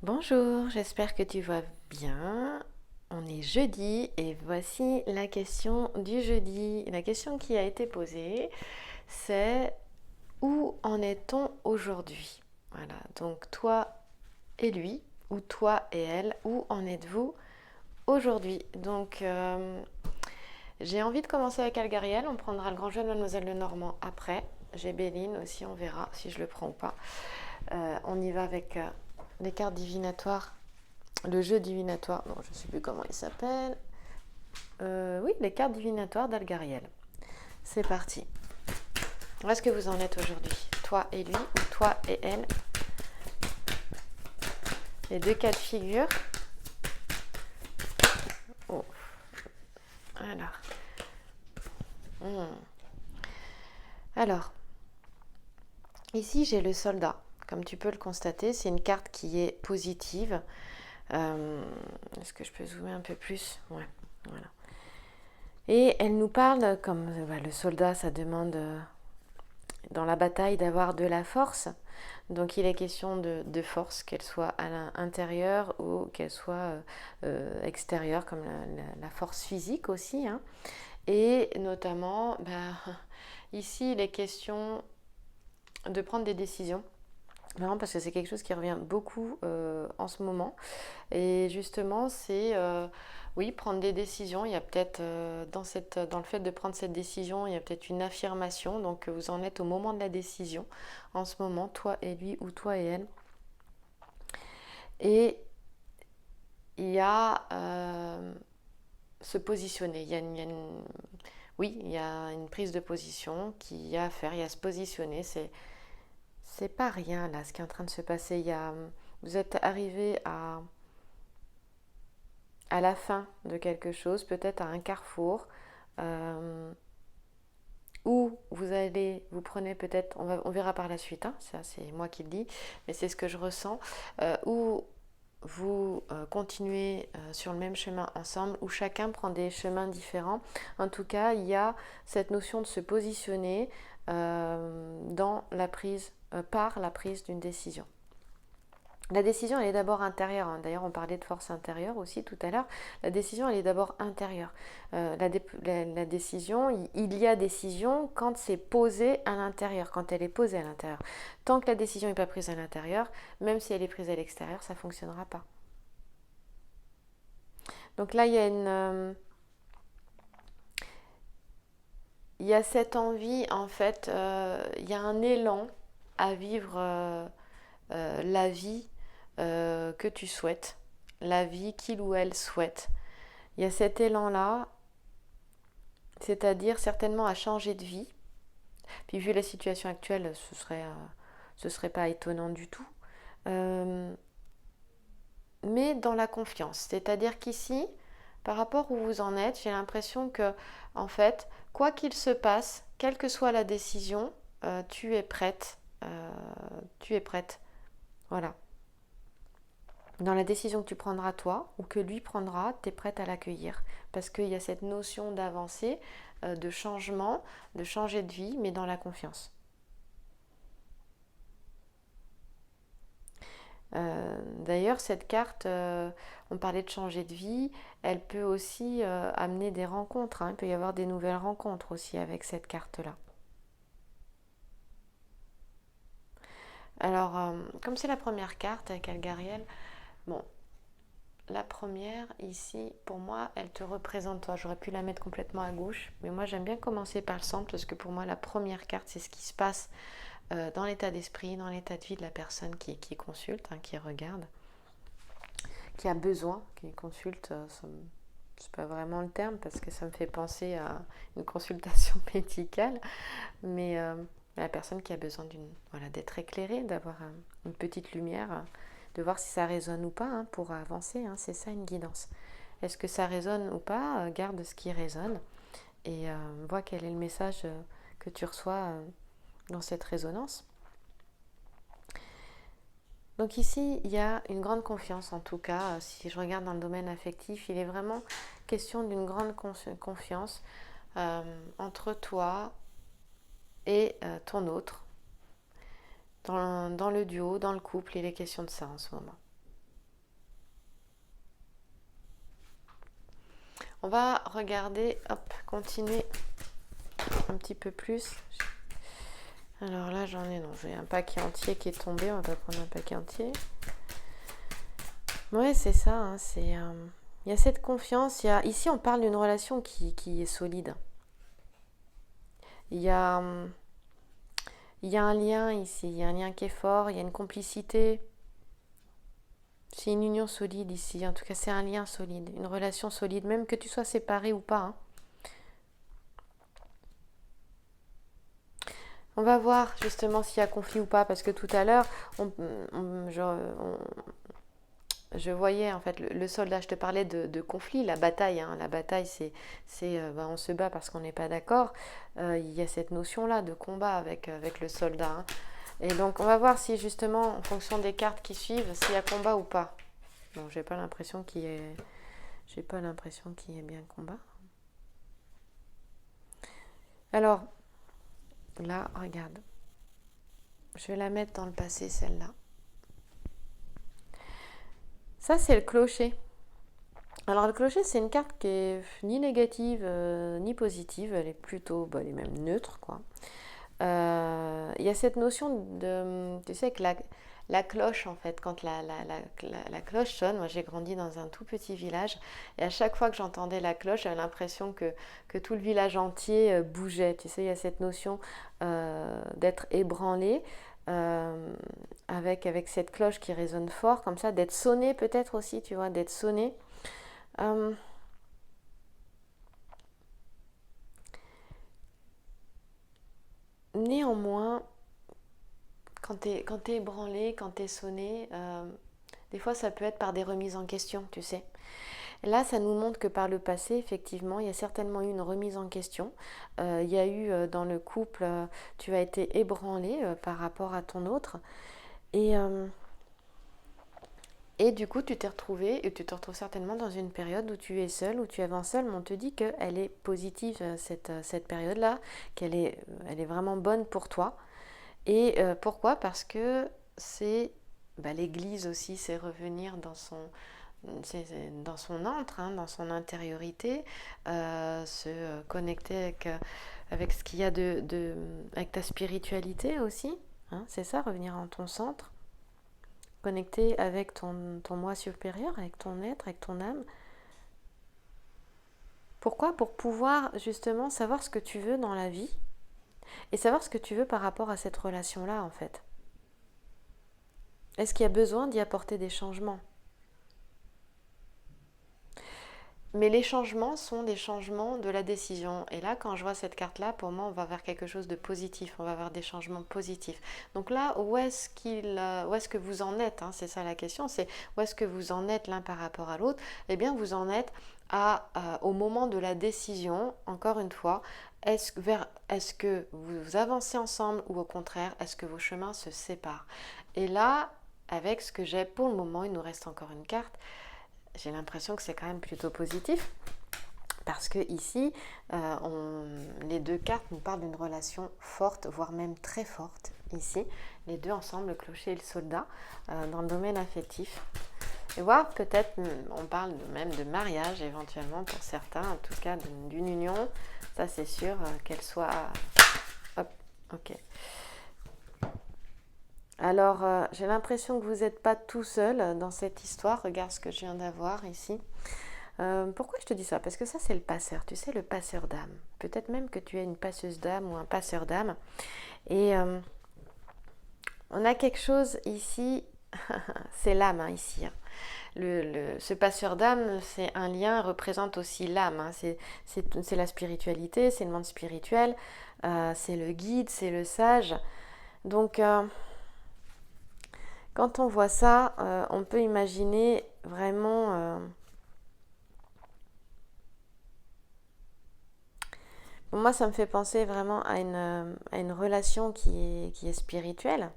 Bonjour, j'espère que tu vas bien. On est jeudi et voici la question du jeudi. La question qui a été posée, c'est où en est-on aujourd'hui? Voilà, donc toi et lui, ou toi et elle, où en êtes-vous aujourd'hui? J'ai envie de commencer avec Algariel, on prendra le grand jeu de Mademoiselle Lenormand après. J'ai Béline aussi, on verra si je le prends ou pas. On y va avec les cartes divinatoires. Le jeu divinatoire, non, je ne sais plus comment il s'appelle. Oui, les cartes divinatoires d'Algariel. C'est parti. Où est-ce que vous en êtes aujourd'hui? Toi et lui, ou toi et elle? Les deux cas de figure. Oh, alors. Hmm. Alors, ici j'ai le soldat. Comme tu peux le constater, c'est une carte qui est positive. Est-ce que je peux zoomer un peu plus? Ouais, voilà. Et elle nous parle, comme le soldat, ça demande dans la bataille d'avoir de la force. Donc il est question de force, qu'elle soit à l'intérieur ou qu'elle soit extérieure, comme la force physique aussi, hein. Et notamment, ici, il est question de prendre des décisions. Vraiment parce que c'est quelque chose qui revient beaucoup en ce moment. Et justement, c'est oui, prendre des décisions. Il y a peut-être dans le fait de prendre cette décision, il y a peut-être une affirmation. Donc vous en êtes au moment de la décision en ce moment, toi et lui ou toi et elle. Et il y a se positionner. Oui, il y a une prise de position qui a à faire. Il y a se positionner. C'est pas rien là, ce qui est en train de se passer. Vous êtes arrivé à la fin de quelque chose, peut-être à un carrefour, euh, où vous prenez peut-être, on verra par la suite, hein, ça c'est moi qui le dis, mais c'est ce que je ressens, où vous continuez sur le même chemin ensemble, où chacun prend des chemins différents. En tout cas, il y a cette notion de se positionner dans la prise, par la prise d'une décision. La décision, elle est d'abord intérieure, hein. D'ailleurs, on parlait de force intérieure aussi tout à l'heure. La décision, elle est d'abord intérieure. La décision, il y a décision quand c'est posé à l'intérieur, quand elle est posée à l'intérieur. Tant que la décision n'est pas prise à l'intérieur, même si elle est prise à l'extérieur, ça ne fonctionnera pas. Donc là, il y a cette envie, en fait, il y a un élan à vivre la vie que tu souhaites, la vie qu'il ou elle souhaite. Il y a cet élan-là, c'est-à-dire certainement à changer de vie. Puis vu la situation actuelle, ce serait pas étonnant du tout. Euh, mais dans la confiance. C'est-à-dire qu'ici, par rapport où vous en êtes, j'ai l'impression que, en fait, quoi qu'il se passe, quelle que soit la décision, tu es prête. Tu es prête. Voilà. Dans la décision que tu prendras toi ou que lui prendra, tu es prête à l'accueillir. Parce qu'il y a cette notion d'avancer, de changement, de changer de vie, mais dans la confiance. D'ailleurs, cette carte, on parlait de changer de vie, elle peut aussi amener des rencontres, hein. Il peut y avoir des nouvelles rencontres aussi avec cette carte-là. Alors, comme c'est la première carte avec Algariel, bon, la première ici, pour moi, elle te représente toi. J'aurais pu la mettre complètement à gauche, mais moi j'aime bien commencer par le centre parce que pour moi, la première carte, c'est ce qui se passe dans l'état d'esprit, dans l'état de vie de la personne qui consulte, hein, qui regarde, qui a besoin, qui consulte. C'est pas vraiment le terme parce que ça me fait penser à une consultation médicale, mais la personne qui a besoin voilà, d'être éclairée, d'avoir une petite lumière, de voir si ça résonne ou pas, hein, pour avancer, hein, c'est ça une guidance. Est-ce que ça résonne ou pas? Garde ce qui résonne et vois quel est le message que tu reçois dans cette résonance. Donc ici, il y a une grande confiance en tout cas. Si je regarde dans le domaine affectif, il est vraiment question d'une grande confiance entre toi et ton autre. Dans le duo, dans le couple, il est question de ça en ce moment. On va regarder, hop, continuer un petit peu plus. Alors là, j'en ai, non, j'ai un paquet entier qui est tombé. On va pas prendre un paquet entier. Ouais, c'est ça. Hein, il y a cette confiance. Ici, on parle d'une relation qui est solide. Il y a, il y a un lien ici. Il y a un lien qui est fort. Il y a une complicité. C'est une union solide ici. En tout cas, c'est un lien solide. Une relation solide, même que tu sois séparé ou pas. Hein. On va voir justement s'il y a conflit ou pas, parce que tout à l'heure, je voyais en fait le soldat, je te parlais de conflit, la bataille. Hein. La bataille, on se bat parce qu'on n'est pas d'accord. Il y a cette notion-là de combat avec le soldat. Hein. Et donc, on va voir si justement, en fonction des cartes qui suivent, s'il y a combat ou pas. Donc, j'ai pas l'impression qu'il y ait bien combat. Alors, là, regarde. Je vais la mettre dans le passé, celle-là. Ça, c'est le clocher. Alors, le clocher, c'est une carte qui est ni négative ni positive. Elle est plutôt, elle est même neutre, quoi. Il y a cette notion de, tu sais, que la cloche, en fait, quand la cloche sonne, moi j'ai grandi dans un tout petit village, et à chaque fois que j'entendais la cloche, j'avais l'impression que tout le village entier bougeait. Tu sais, il y a cette notion d'être ébranlé. Avec cette cloche qui résonne fort, comme ça, d'être sonné peut-être aussi, tu vois, d'être sonné. Néanmoins, quand t'es ébranlé, quand t'es sonné, des fois ça peut être par des remises en question, tu sais. Là, ça nous montre que par le passé, effectivement, il y a certainement eu une remise en question. Il y a eu dans le couple, tu as été ébranlé par rapport à ton autre. Et du coup, tu t'es retrouvé, et tu te retrouves certainement dans une période où tu es seul, où tu avances seul, mais on te dit qu'elle est positive, cette période-là, elle est vraiment bonne pour toi. Et pourquoi? Parce que c'est l'Église aussi, c'est revenir dans son antre, hein, dans son intériorité, se connecter avec ce qu'il y a avec ta spiritualité aussi. Hein, c'est ça, revenir en ton centre, connecter avec ton moi supérieur, avec ton être, avec ton âme. Pourquoi? Pour pouvoir justement savoir ce que tu veux dans la vie et savoir ce que tu veux par rapport à cette relation-là, en fait. Est-ce qu'il y a besoin d'y apporter des changements? Mais les changements sont des changements de la décision. Et là, quand je vois cette carte-là, pour moi, on va vers quelque chose de positif. On va vers des changements positifs. Donc là, où est-ce que vous en êtes, hein, c'est ça la question, c'est où est-ce que vous en êtes l'un par rapport à l'autre? Eh bien, vous en êtes au moment de la décision, encore une fois, est-ce que vous avancez ensemble ou au contraire, est-ce que vos chemins se séparent? Et là, avec ce que j'ai pour le moment, il nous reste encore une carte. J'ai l'impression que c'est quand même plutôt positif parce que ici, les deux cartes nous parlent d'une relation forte, voire même très forte. Ici, les deux ensemble, le clocher et le soldat, dans le domaine affectif. Et voir peut-être, on parle même de mariage éventuellement pour certains, en tout cas d'une union. Ça c'est sûr, qu'elle soit... Hop, ok. Alors, j'ai l'impression que vous n'êtes pas tout seul dans cette histoire. Regarde ce que je viens d'avoir ici. Pourquoi je te dis ça? Parce que ça, c'est le passeur. Tu sais, le passeur d'âme. Peut-être même que tu es une passeuse d'âme ou un passeur d'âme. Et on a quelque chose ici. C'est l'âme, hein, ici. Hein. Ce passeur d'âme, c'est un lien, représente aussi l'âme. Hein. C'est la spiritualité, c'est le monde spirituel. C'est le guide, c'est le sage. Donc... quand on voit ça, on peut imaginer vraiment... moi, ça me fait penser vraiment à une relation qui est spirituelle.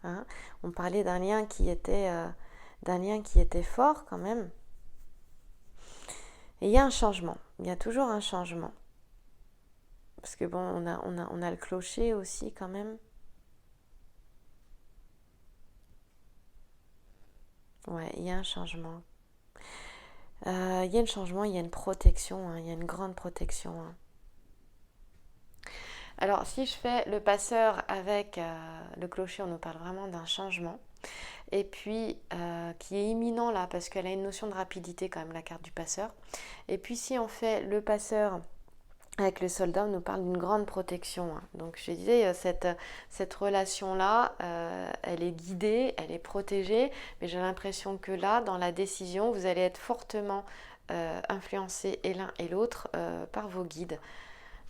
Hein. On parlait d'un lien qui était fort quand même. Et il y a un changement. Il y a toujours un changement. Parce que bon, on a le clocher aussi quand même. Ouais, il y a un changement. Il y a un changement, il y a une protection, hein, il y a une grande protection. Hein. Alors, si je fais le passeur avec le clocher, on nous parle vraiment d'un changement. Et puis, qui est imminent là, parce qu'elle a une notion de rapidité quand même, la carte du passeur. Et puis, si on fait le passeur avec le soldat, on nous parle d'une grande protection. Hein. Donc, je disais, cette relation-là, elle est guidée, elle est protégée, mais j'ai l'impression que là, dans la décision, vous allez être fortement influencés et l'un et l'autre par vos guides.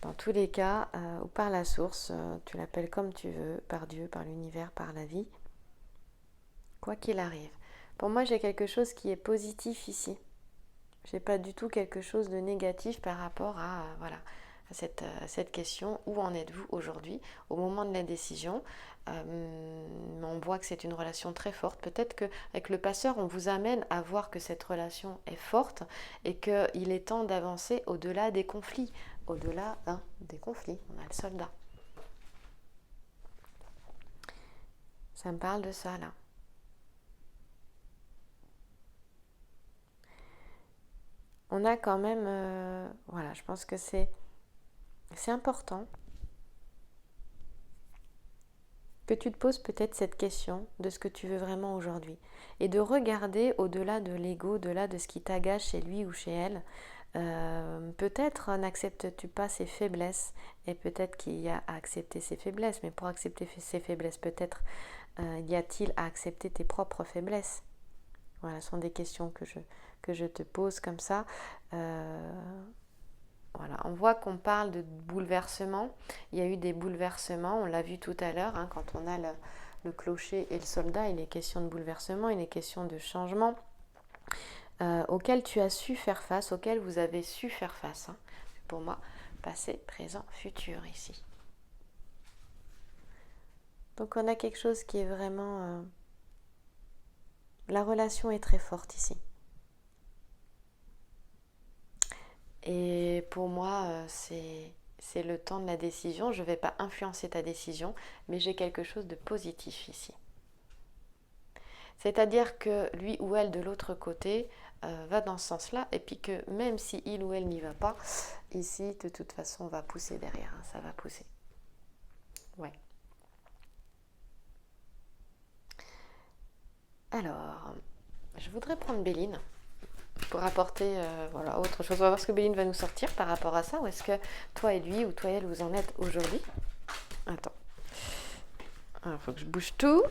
Dans tous les cas, ou par la source, tu l'appelles comme tu veux, par Dieu, par l'univers, par la vie, quoi qu'il arrive. Pour moi, j'ai quelque chose qui est positif ici. J'ai pas du tout quelque chose de négatif par rapport à, voilà, à cette question. Où en êtes-vous aujourd'hui, au moment de la décision? On voit que c'est une relation très forte. Peut-être qu'avec le passeur, on vous amène à voir que cette relation est forte et qu'il est temps d'avancer au-delà des conflits. Au-delà des conflits, on a le soldat. Ça me parle de ça là. On a quand même, voilà, je pense que c'est important que tu te poses peut-être cette question de ce que tu veux vraiment aujourd'hui et de regarder au-delà de l'ego, au-delà de ce qui t'agace chez lui ou chez elle. Peut-être n'acceptes-tu pas ses faiblesses et peut-être qu'il y a à accepter ses faiblesses, mais pour accepter ses faiblesses, peut-être y a-t-il à accepter tes propres faiblesses? Voilà, ce sont des questions que je te pose comme ça. Voilà, on voit qu'on parle de bouleversement. Il y a eu des bouleversements, on l'a vu tout à l'heure, hein, quand on a le clocher et le soldat, il est question de bouleversement, il est question de changement auquel tu as su faire face, auquel vous avez su faire face. Hein. Pour moi, passé, présent, futur ici. Donc on a quelque chose qui est vraiment... la relation est très forte ici. Et pour moi, c'est le temps de la décision. Je ne vais pas influencer ta décision, mais j'ai quelque chose de positif ici. C'est-à-dire que lui ou elle de l'autre côté va dans ce sens-là, et puis que même si il ou elle n'y va pas, ici, de toute façon, on va pousser derrière. Hein, ça va pousser. Ouais. Alors, je voudrais prendre Béline pour apporter voilà, autre chose. On va voir ce que Béline va nous sortir par rapport à ça. Ou est-ce que toi et lui, ou toi et elle, vous en êtes aujourd'hui? Attends. Il faut que je bouge tout.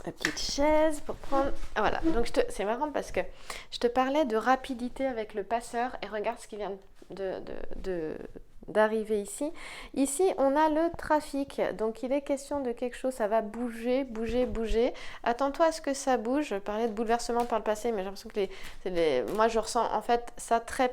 La petite chaise pour prendre... Ah, voilà, donc c'est marrant parce que je te parlais de rapidité avec le passeur et regarde ce qui vient d'arriver ici. Ici, on a le trafic, donc il est question de quelque chose, ça va bouger, bouger, bouger. Attends-toi à ce que ça bouge. Je parlais de bouleversement par le passé, mais j'ai l'impression que moi je ressens en fait ça très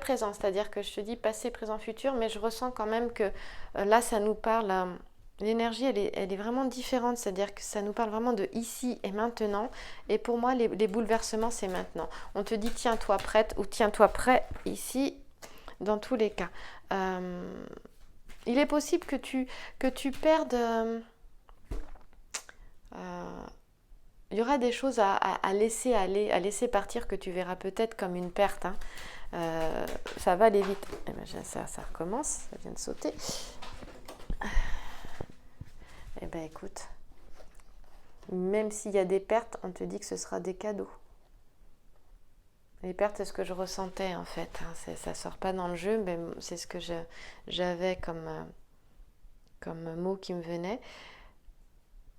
présent, c'est-à-dire que je te dis passé, présent, futur, mais je ressens quand même que là ça nous parle... L'énergie, elle est vraiment différente, c'est-à-dire que ça nous parle vraiment de ici et maintenant. Et pour moi, les bouleversements, c'est maintenant. On te dit tiens-toi prête ou tiens-toi prêt ici, dans tous les cas. Il est possible que tu perdes... il y aura des choses à laisser aller, à laisser partir que tu verras peut-être comme une perte. Hein. Ça va aller vite. Eh ben, ça recommence, ça vient de sauter. Eh bien écoute, même s'il y a des pertes, on te dit que ce sera des cadeaux. Les pertes, c'est ce que je ressentais en fait. Hein. Ça ne sort pas dans le jeu, mais c'est ce que j'avais comme mot qui me venait.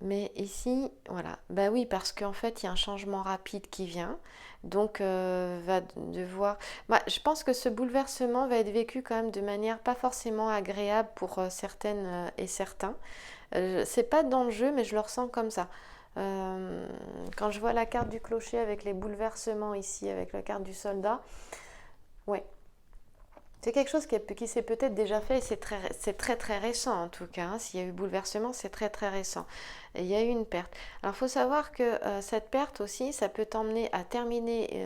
Mais ici, voilà. Bah oui, parce qu'en fait, il y a un changement rapide qui vient. Donc, va devoir... Bah, je pense que ce bouleversement va être vécu quand même de manière pas forcément agréable pour certaines et certains. C'est pas dans le jeu, mais je le ressens comme ça. Quand je vois la carte du clocher avec les bouleversements ici, avec la carte du soldat, ouais. C'est quelque chose qui s'est peut-être déjà fait et c'est très récent en tout cas. Hein. S'il y a eu bouleversement, c'est très récent. Et il y a eu une perte. Alors il faut savoir que cette perte aussi, ça peut t'emmener à terminer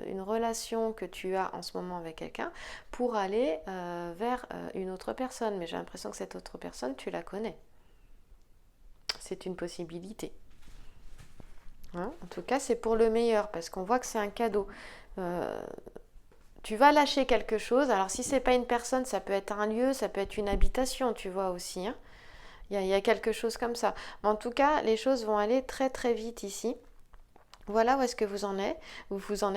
une relation que tu as en ce moment avec quelqu'un pour aller vers une autre personne. Mais j'ai l'impression que cette autre personne, tu la connais. C'est une possibilité. hein. En tout cas, c'est pour le meilleur, parce qu'on voit que c'est un cadeau. Tu vas lâcher quelque chose. Alors, si c'est pas une personne, ça peut être un lieu, ça peut être une habitation, tu vois aussi, hein. Il y a quelque chose comme ça. Mais en tout cas, les choses vont aller très très vite ici. Voilà où est-ce que vous en êtes, vous en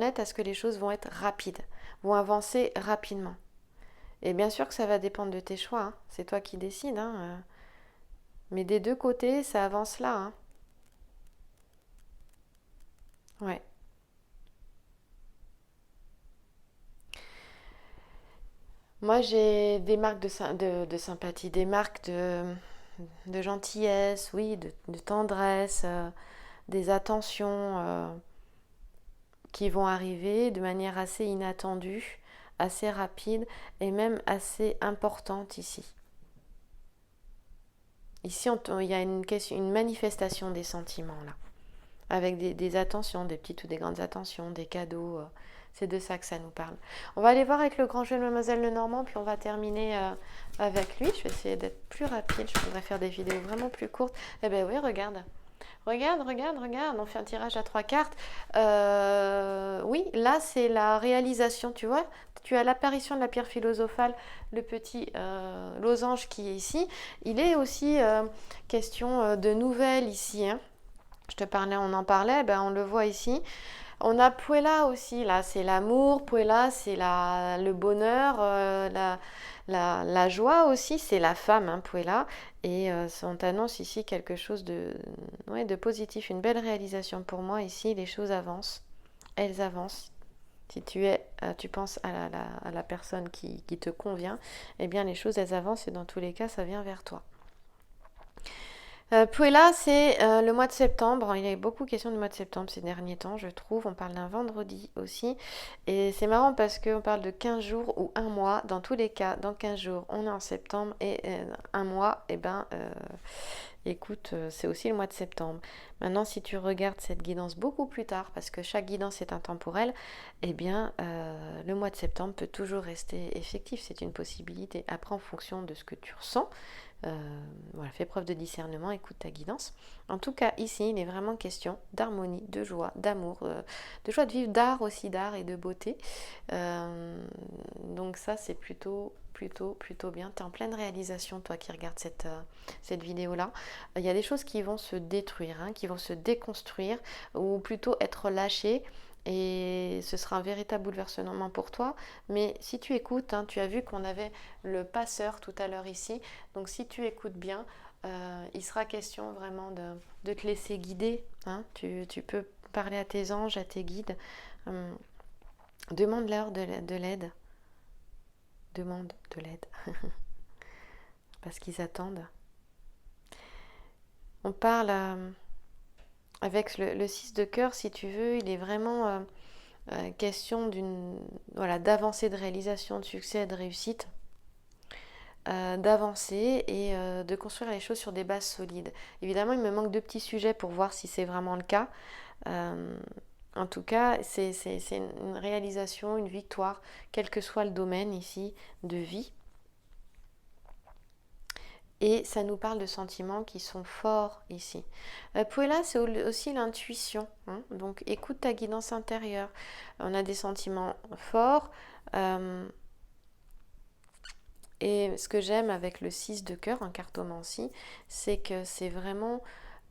êtes à ce que les choses vont être rapides, vont avancer rapidement. Et bien sûr que ça va dépendre de tes choix, hein. C'est toi qui décides, hein. Mais des deux côtés, ça avance là, hein. Ouais. Moi, j'ai des marques de sympathie, des marques de gentillesse, oui, de tendresse, des attentions qui vont arriver de manière assez inattendue, assez rapide et même assez importante ici. Ici, il y a une manifestation des sentiments là, avec des attentions, des petites ou des grandes attentions, des cadeaux. C'est de ça que ça nous parle. On va aller voir avec le grand jeu de Mademoiselle Lenormand, puis on va terminer avec lui. Je vais essayer d'être plus rapide. Je voudrais faire des vidéos vraiment plus courtes. Eh bien oui, regarde. Regarde. On fait un tirage à 3 cartes. Oui, là, c'est la réalisation, tu vois. Tu as l'apparition de la pierre philosophale, le petit losange qui est ici. Il est aussi question de nouvelles ici, hein. On en parlait, ben on le voit ici. On a Puella aussi, là, c'est l'amour. Puella, c'est le bonheur, la joie aussi, c'est la femme, hein, Puella. Et on t'annonce ici quelque chose ouais, de positif, une belle réalisation pour moi. Ici, les choses avancent, elles avancent. Si tu penses à la personne qui te convient, eh bien les choses, elles avancent et dans tous les cas, ça vient vers toi. Puella, c'est le mois de septembre. Il y a eu beaucoup de questions du mois de septembre ces derniers temps, je trouve. On parle d'un vendredi aussi. Et c'est marrant parce qu'on parle de 15 jours ou un mois. Dans tous les cas, dans 15 jours, on est en septembre. Et un mois, eh ben, écoute, c'est aussi le mois de septembre. Maintenant, si tu regardes cette guidance beaucoup plus tard, parce que chaque guidance est intemporelle, eh bien, le mois de septembre peut toujours rester effectif. C'est une possibilité. Après, en fonction de ce que tu ressens, voilà, fais preuve de discernement, écoute ta guidance. En tout cas, ici, il est vraiment question d'harmonie, de joie, d'amour, de joie de vivre, d'art aussi, d'art et de beauté. Donc ça, c'est plutôt bien. Tu es en pleine réalisation, toi qui regardes cette vidéo-là. Il y a des choses qui vont se détruire, hein, qui vont se déconstruire, ou plutôt être lâchées. Et ce sera un véritable bouleversement pour toi. Mais si tu écoutes, hein, tu as vu qu'on avait le passeur tout à l'heure ici. Donc si tu écoutes bien, il sera question vraiment de te laisser guider, hein. Tu peux parler à tes anges, à tes guides. Demande-leur de l'aide. Demande de l'aide. Parce qu'ils attendent. On parle avec le 6 de cœur, si tu veux, il est vraiment question d'avancée, de réalisation, de succès, de réussite, d'avancer et de construire les choses sur des bases solides. Évidemment, il me manque 2 petits sujets pour voir si c'est vraiment le cas. En tout cas, c'est une réalisation, une victoire, quel que soit le domaine ici de vie. Et ça nous parle de sentiments qui sont forts ici. Puella, c'est aussi l'intuition, hein. Donc écoute ta guidance intérieure. On a des sentiments forts. Et ce que j'aime avec le 6 de cœur en cartomancie, c'est que c'est vraiment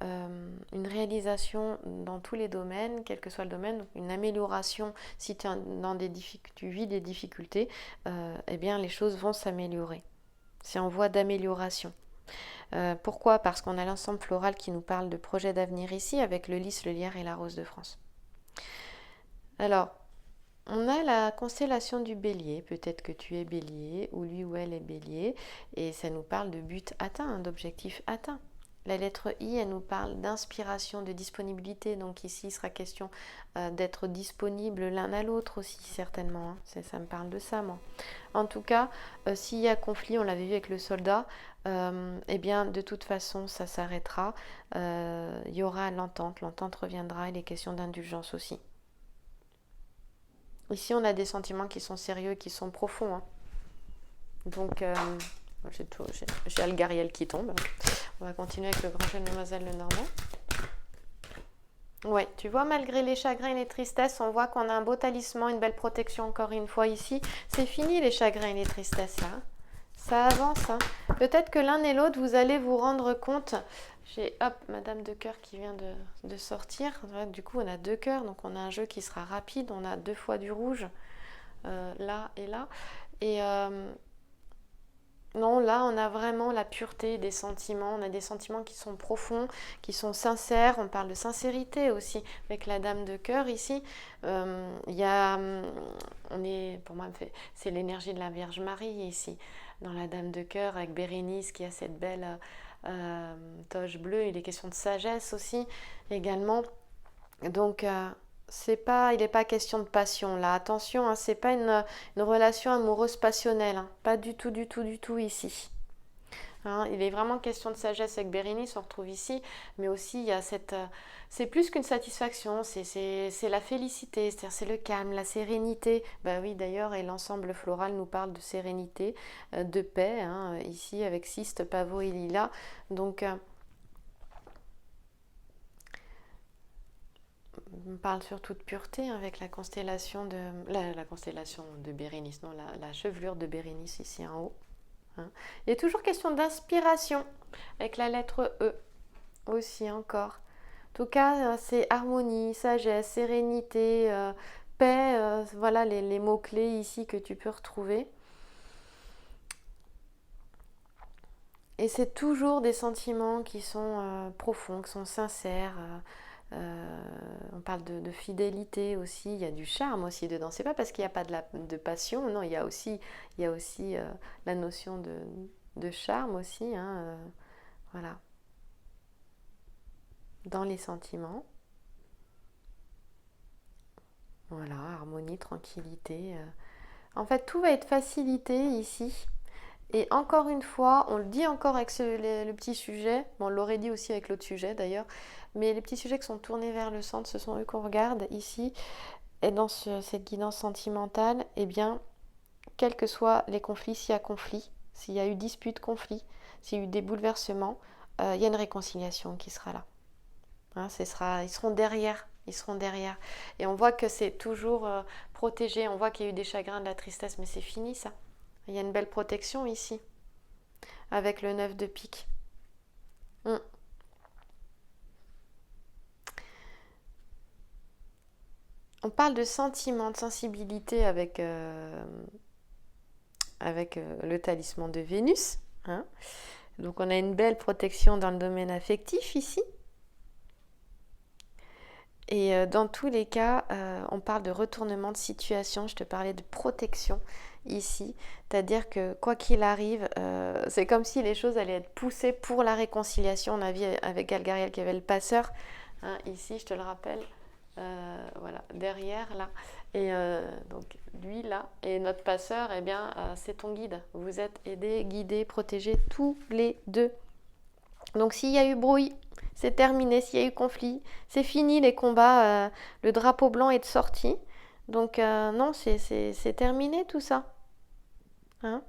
une réalisation dans tous les domaines, quel que soit le domaine, une amélioration. Si tu vis des difficultés, eh bien les choses vont s'améliorer. C'est en voie d'amélioration. Pourquoi ? Parce qu'on a l'ensemble floral qui nous parle de projets d'avenir ici, avec le lys, le lierre et la rose de France. Alors, on a la constellation du bélier. Peut-être que tu es bélier, ou lui ou elle est bélier, et ça nous parle de but atteint, d'objectif atteint. La lettre I, elle nous parle d'inspiration, de disponibilité. Donc ici, il sera question d'être disponible l'un à l'autre aussi, certainement, hein. Ça me parle de ça, moi. En tout cas, s'il y a conflit, on l'avait vu avec le soldat, eh bien, de toute façon, ça s'arrêtera. Il y aura l'entente reviendra, et les questions d'indulgence aussi. Ici, on a des sentiments qui sont sérieux, qui sont profonds, hein. Donc, j'ai Algariel qui tombe. On va continuer avec le grand jeu de Mademoiselle Lenormand. Ouais, tu vois, malgré les chagrins et les tristesses, on voit qu'on a un beau talisman, une belle protection encore une fois ici. C'est fini les chagrins et les tristesses là. Ça avance, hein. Peut-être que l'un et l'autre, vous allez vous rendre compte. J'ai, hop, Madame de cœur qui vient de sortir. Ouais, du coup, on a 2 cœurs, donc on a un jeu qui sera rapide. On a 2 fois du rouge, là et là. Et non, là, on a vraiment la pureté des sentiments. On a des sentiments qui sont profonds, qui sont sincères. On parle de sincérité aussi avec la Dame de cœur ici. Il y a, on est, pour moi, c'est l'énergie de la Vierge Marie ici, dans la Dame de cœur avec Bérénice qui a cette belle toge bleue. Il est question de sagesse aussi également. Donc, c'est pas, il n'est pas question de passion là. Attention, hein, c'est pas une relation amoureuse passionnelle. Hein. Pas du tout, du tout, du tout ici. Hein, il est vraiment question de sagesse avec Bérénice, on retrouve ici, mais aussi il y a cette... c'est plus qu'une satisfaction, c'est la félicité, c'est-à-dire c'est le calme, la sérénité. Bah oui, d'ailleurs, et l'ensemble floral nous parle de sérénité, de paix, hein, ici avec Ciste, Pavot et Lilas. Donc, on parle surtout de pureté hein, avec la constellation de... La constellation de Bérénice, non, la chevelure de Bérénice ici en haut. Hein. Il est toujours question d'inspiration avec la lettre E aussi encore. En tout cas, c'est harmonie, sagesse, sérénité, paix, voilà les mots-clés ici que tu peux retrouver. Et c'est toujours des sentiments qui sont profonds, qui sont sincères. On parle de fidélité aussi, il y a du charme aussi dedans. C'est pas parce qu'il n'y a pas de passion, non, il y a aussi la notion de charme aussi, hein, voilà, dans les sentiments. Voilà, harmonie, tranquillité. En fait, tout va être facilité ici. Et encore une fois, on le dit encore avec le petit sujet, bon, on l'aurait dit aussi avec l'autre sujet d'ailleurs, mais les petits sujets qui sont tournés vers le centre, ce sont eux qu'on regarde ici. Et dans cette guidance sentimentale, eh bien, quels que soient les conflits, s'il y a conflit, s'il y a eu dispute, conflit, s'il y a eu des bouleversements, il y a une réconciliation qui sera là. Hein, ils seront derrière. Ils seront derrière. Et on voit que c'est toujours protégé. On voit qu'il y a eu des chagrins, de la tristesse, mais c'est fini ça. Il y a une belle protection ici, avec le 9 de pique. Mm. On parle de sentiment, de sensibilité avec le talisman de Vénus. Hein. Donc on a une belle protection dans le domaine affectif ici. Et dans tous les cas, on parle de retournement de situation. Je te parlais de protection ici. C'est-à-dire que quoi qu'il arrive, c'est comme si les choses allaient être poussées pour la réconciliation. On a vu avec Galgariel qu'il y avait le passeur. Hein, ici, je te le rappelle. Voilà, derrière là. Et donc lui là. Et notre passeur, eh bien, c'est ton guide. Vous êtes aidés, guidés, protégés tous les deux. Donc s'il y a eu bruit, c'est terminé. S'il y a eu conflit, c'est fini les combats. Le drapeau blanc est sorti. Donc non, c'est terminé tout ça. Hein.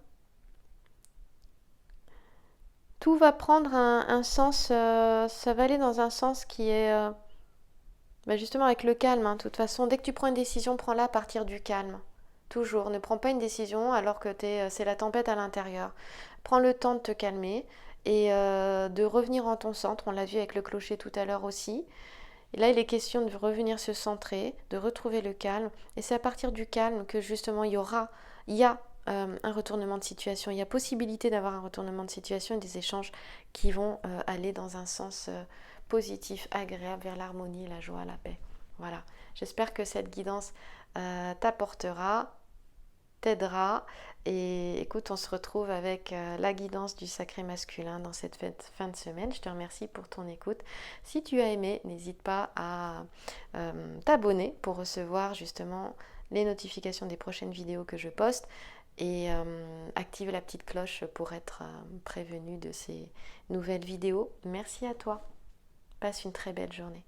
Tout va prendre un sens, ça va aller dans un sens qui est justement avec le calme. Hein. De toute façon, dès que tu prends une décision, prends-la à partir du calme. Toujours, ne prends pas une décision alors que c'est la tempête à l'intérieur. Prends le temps de te calmer et de revenir en ton centre. On l'a vu avec le clocher tout à l'heure aussi. Et là, il est question de revenir se centrer, de retrouver le calme. Et c'est à partir du calme que justement il y a un retournement de situation. Il y a possibilité d'avoir un retournement de situation et des échanges qui vont aller dans un sens positif, agréable, vers l'harmonie, la joie, la paix. Voilà. J'espère que cette guidance t'apportera, t'aidera. Et écoute, on se retrouve avec la guidance du sacré masculin dans cette fin de semaine. Je te remercie pour ton écoute. Si tu as aimé, n'hésite pas à t'abonner pour recevoir justement les notifications des prochaines vidéos que je poste et activer la petite cloche pour être prévenu de ces nouvelles vidéos. Merci à toi. Passe une très belle journée.